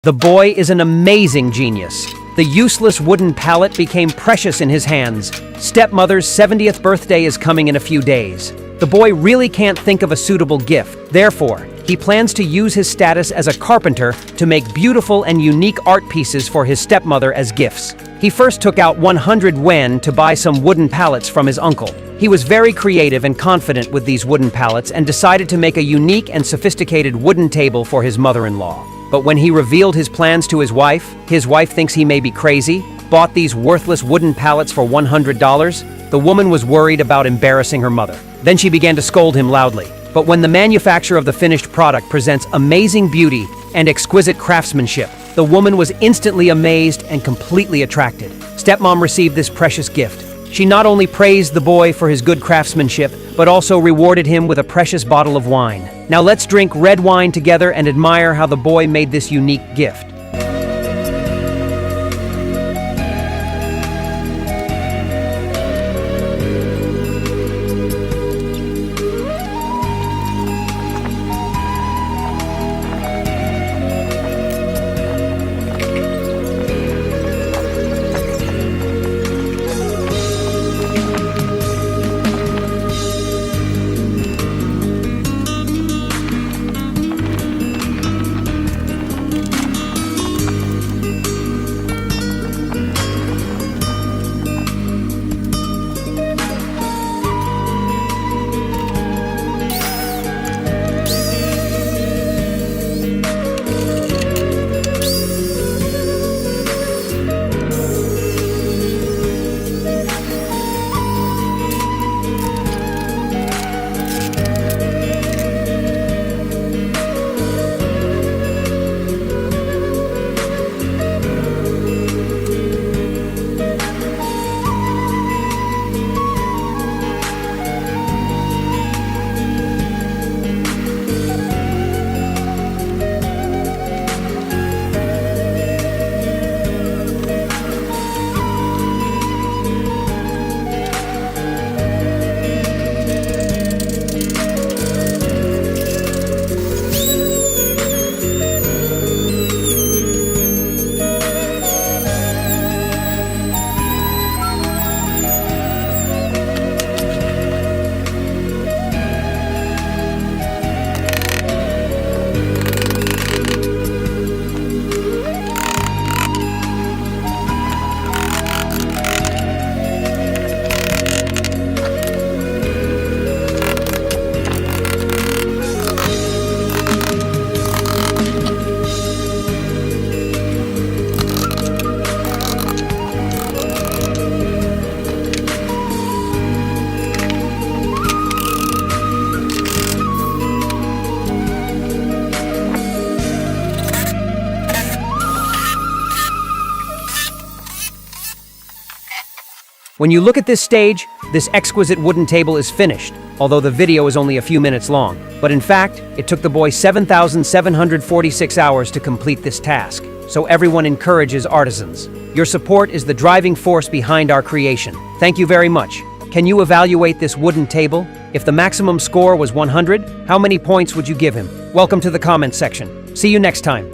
The boy is an amazing genius. The useless wooden pallet became precious in his hands. Stepmother's 70th birthday is coming in a few days. The boy really can't think of a suitable gift. Therefore, he plans to use his status as a carpenter to make beautiful and unique art pieces for his stepmother as gifts. He first took out 100 yuan to buy some wooden pallets from his uncle. He was very creative and confident with these wooden pallets and decided to make a unique and sophisticated wooden table for his mother-in-law. But when he revealed his plans to his wife thinks he may be crazy, bought these worthless wooden pallets for $100. The woman was worried about embarrassing her mother. Then she began to scold him loudly. But when the manufacturer of the finished product presents amazing beauty and exquisite craftsmanship, the woman was instantly amazed and completely attracted. Stepmom received this precious gift. She not only praised the boy for his good craftsmanship, but also rewarded him with a precious bottle of wine. Now let's drink red wine together and admire how the boy made this unique gift. When you look at this stage, this exquisite wooden table is finished, although the video is only a few minutes long. But in fact, it took the boy 7,746 hours to complete this task. So everyone encourages artisans. Your support is the driving force behind our creation. Thank you very much. Can you evaluate this wooden table? If the maximum score was 100, how many points would you give him? Welcome to the comment section. See you next time.